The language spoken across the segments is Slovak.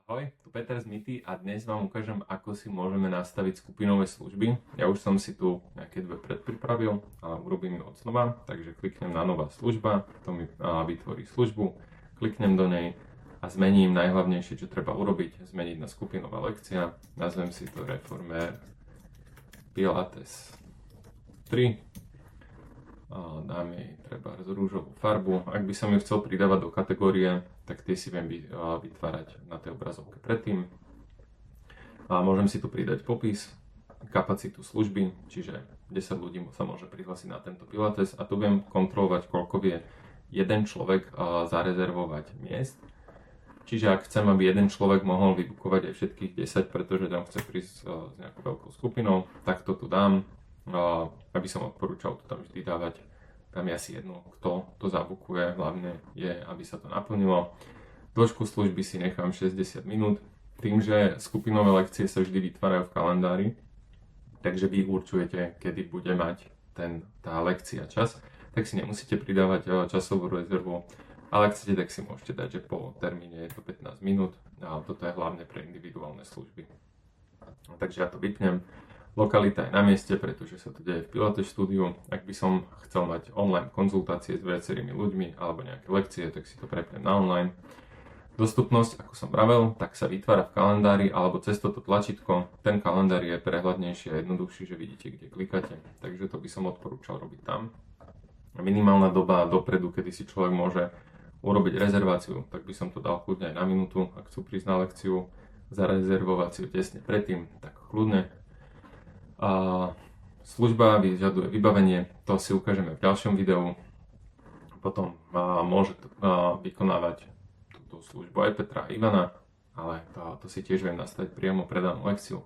Ahoj, tu Peter z Mity a dnes vám ukážem, ako si môžeme nastaviť skupinové služby. Ja už som si tu nejaké dve predpripravil a urobím ju od znova, takže kliknem na nová služba, to mi vytvorí službu, kliknem do nej a zmením najhlavnejšie, čo treba urobiť, zmeniť na skupinová lekcia, nazvem si to Reformer Pilates 3. Dám jej treba rúžovú farbu. Ak by som ju chcel pridávať do kategórie, tak tie si viem vytvárať na tej obrazovke predtým. Môžem si tu pridať popis, kapacitu služby, čiže 10 ľudí sa môže prihlásiť na tento Pilates a tu viem kontrolovať, koľko vie jeden človek zarezervovať miest. Čiže ak chcem, aby jeden človek mohol vybukovať aj všetkých 10, pretože tam chce prísť s nejakou veľkou skupinou, tak to tu dám. Aby som odporúčal to tam vždy dávať, tam je asi jedno, kto to zabukuje, hlavne je, aby sa to naplnilo. Dĺžku služby si nechám 60 minút, tým, že skupinové lekcie sa vždy vytvárajú v kalendári, takže vy určujete, kedy bude mať tá lekcia čas, tak si nemusíte pridávať časovú rezervu, ale ak chcete, tak si môžete dať, že po termíne je to 15 minút a toto je hlavne pre individuálne služby. Takže ja to vypnem. Lokalita je na mieste, pretože sa to deje v Pilates štúdiu. Ak by som chcel mať online konzultácie s viacerými ľuďmi alebo nejaké lekcie, tak si to prepnem na online. Dostupnosť, ako som vravel, tak sa vytvára v kalendári alebo cez toto tlačítko. Ten kalendár je prehľadnejší a jednoduchší, že vidíte, kde klikáte. Takže to by som odporúčal robiť tam. Minimálna doba dopredu, kedy si človek môže urobiť rezerváciu, tak by som to dal kľudne aj na minútu. Ak chcú prísť na lekciu, zarezervovať si ju tesne predtým, tak kľudne. Služba vyžaduje vybavenie, to si ukážeme v ďalšom videu. Potom môže vykonávať túto službu aj Petra a Ivana, ale to si tiež viem nastaviť priamo pre danú lekciu.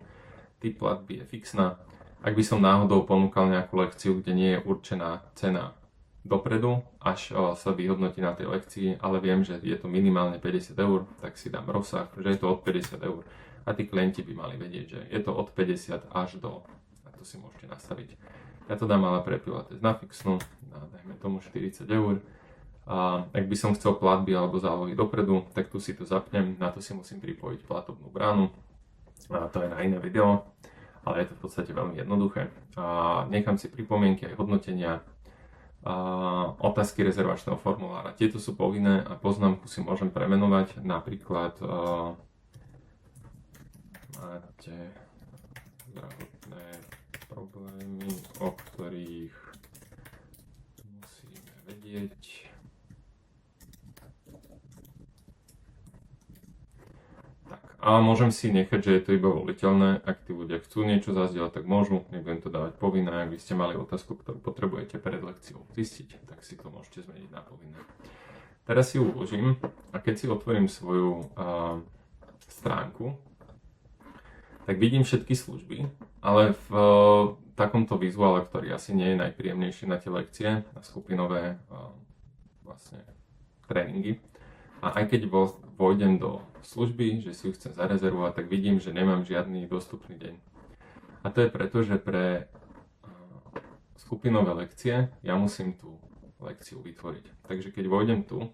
Typ platby je fixná. Ak by som náhodou ponúkal nejakú lekciu, kde nie je určená cena dopredu, až sa vyhodnotí na tej lekcii, ale viem, že je to minimálne 50 eur, tak si dám rozsah, že je to od 50 eur. A tí klienti by mali vedieť, že je to od 50 až do, a to si môžete nastaviť. Ja to dám ale pre Pilates na fixnú, dajme tomu 40 eur. A ak by som chcel platby alebo zálohy dopredu, tak tu si to zapnem, na to si musím pripojiť platobnú bránu. A to je na iné video, ale je to v podstate veľmi jednoduché. A nechám si pripomienky aj hodnotenia, otázky rezervačného formulára. Tieto sú povinné a poznámku si môžem premenovať, napríklad máte zdravotné problémy, o ktorých musíme vedieť. Tak, a môžem si nechať, že je to iba voliteľné. Ak tí ľudia chcú niečo zazdieľať, tak môžu. Nebudem to dávať povinné. Ak by ste mali otázku, ktorú potrebujete pred lekciou zistiť, tak si to môžete zmeniť na povinné. Teraz si ju uložím a keď si otvorím svoju stránku, tak vidím všetky služby, ale v takomto vizuále, ktorý asi nie je najpríjemnejší na tie lekcie, na skupinové vlastne tréningy. A aj keď vojdem do služby, že si ju chcem zarezervovať, tak vidím, že nemám žiadny dostupný deň. A to je preto, že pre skupinové lekcie ja musím tú lekciu vytvoriť. Takže keď vojdem tu,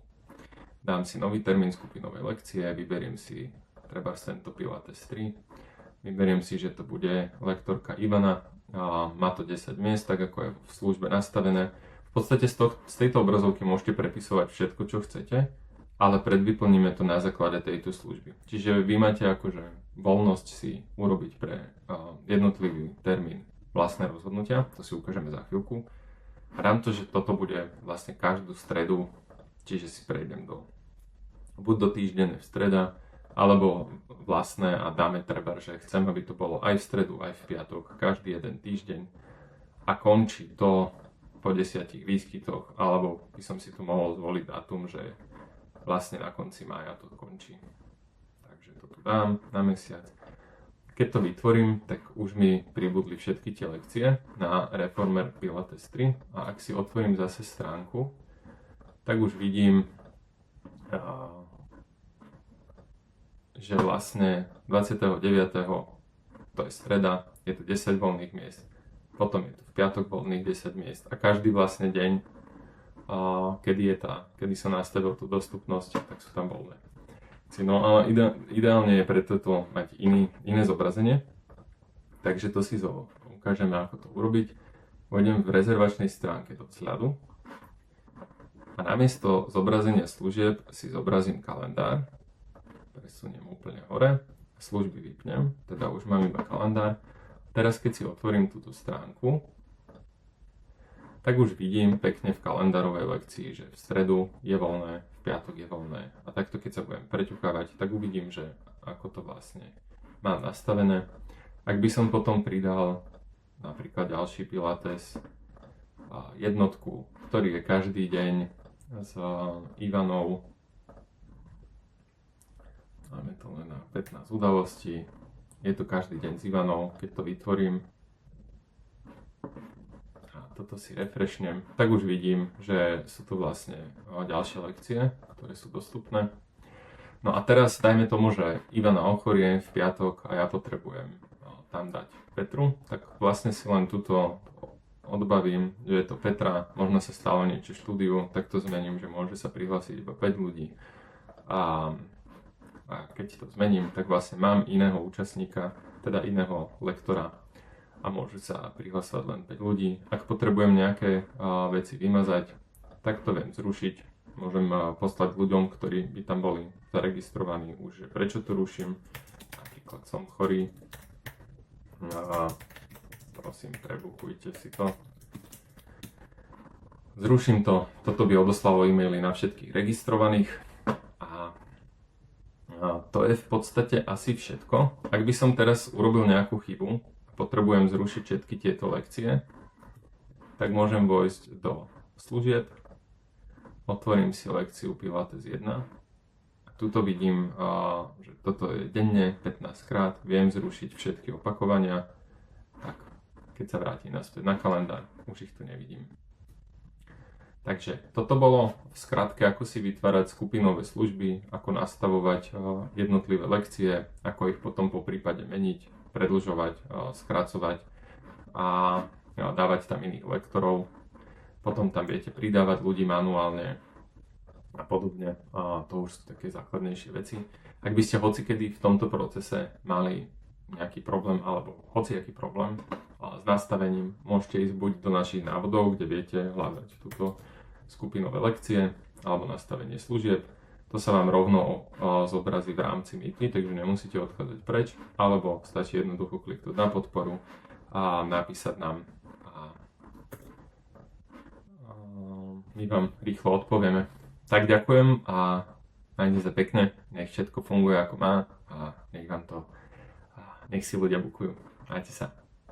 dám si nový termín skupinovej lekcie, vyberiem si treba tento Pilates 3, vyberiem si, že to bude lektorka Ivana, má to 10 miest, tak ako je v službe nastavené. V podstate z tejto obrazovky môžete prepisovať všetko, čo chcete, ale predvyplníme to na základe tejto služby. Čiže vy máte akože voľnosť si urobiť pre jednotlivý termín vlastné rozhodnutia, to si ukážeme za chvíľku. A dám to, že toto bude vlastne každú stredu, čiže si prejdem buď do týždennej v streda, alebo vlastné a dáme treba, že chcem, aby to bolo aj v stredu, aj v piatok, každý jeden týždeň a končí to po 10 výskytoch, alebo by som si tu mohol zvoliť dátum, že vlastne na konci mája to končí. Takže to tu dám na mesiac. Keď to vytvorím, tak už mi pribudli všetky tie lekcie na Reformer Pilates 3 a ak si otvorím zase stránku, tak už vidím, že vlastne 29. to je streda, je tu 10 voľných miest. Potom je tu v piatok voľných 10 miest. A každý vlastne deň, kedy sa nastavil tú dostupnosť, tak sú tam voľné. lekcií. No ale ideálne je pre toto mať iné zobrazenie. Takže to si ukážeme, ako to urobiť. Pôjdem v rezervačnej stránke do vzhľadu a namiesto zobrazenia služieb si zobrazím kalendár. Presuniem úplne hore, služby vypnem, teda už mám iba kalendár. Teraz keď si otvorím túto stránku, tak už vidím pekne v kalendárovej lekcii, že v stredu je voľné, v piatok je voľné. A takto keď sa budem preťukávať, tak uvidím, že ako to vlastne mám nastavené. Ak by som potom pridal napríklad ďalší pilates, jednotku, ktorý je každý deň s Ivanou, máme to len na 15 udalostí, je to každý deň s Ivanou, keď to vytvorím a toto si refreshnem, tak už vidím, že sú tu vlastne ďalšie lekcie, ktoré sú dostupné. No a teraz dajme tomu, že Ivana ochorie v piatok a ja potrebujem tam dať Petru, tak vlastne si len túto odbavím, že je to Petra, možno sa stalo niečo v štúdiu, tak to zmením, že môže sa prihlásiť iba 5 ľudí. A keď to zmením, tak vlastne mám iného účastníka, teda iného lektora a môže sa prihlasovať len 5 ľudí. Ak potrebujem nejaké veci vymazať, tak to viem zrušiť. Môžem poslať ľuďom, ktorí by tam boli zaregistrovaní už, že prečo to ruším. Napríklad som chorý. Prosím, prebukujte si to. Zruším to. Toto by odoslalo e-maily na všetkých registrovaných. A to je v podstate asi všetko. Ak by som teraz urobil nejakú chybu a potrebujem zrušiť všetky tieto lekcie, tak môžem vojsť do služieb, otvorím si lekciu Pilates 1 a tuto vidím, že toto je denne 15 krát, viem zrušiť všetky opakovania, tak keď sa vrátim naspäť na kalendár, už ich tu nevidím. Takže toto bolo v skratke, ako si vytvárať skupinové služby, ako nastavovať jednotlivé lekcie, ako ich potom po prípade meniť, predĺžovať, skracovať a dávať tam iných lektorov. Potom tam viete pridávať ľudí manuálne a podobne. A to už sú také základnejšie veci. Ak by ste hocikedy v tomto procese mali nejaký problém alebo hociaký problém s nastavením, môžete ísť buď do našich návodov, kde viete hľadať túto skupinové lekcie alebo nastavenie služieb. To sa vám rovno zobrazí v rámci Meetly, takže nemusíte odchádzať preč, alebo stačí jednoducho kliknúť na podporu a napísať nám a my vám rýchlo odpovieme. Tak ďakujem a majte sa pekne, nech všetko funguje ako má a nech si ľudia bukujú. Majte sa.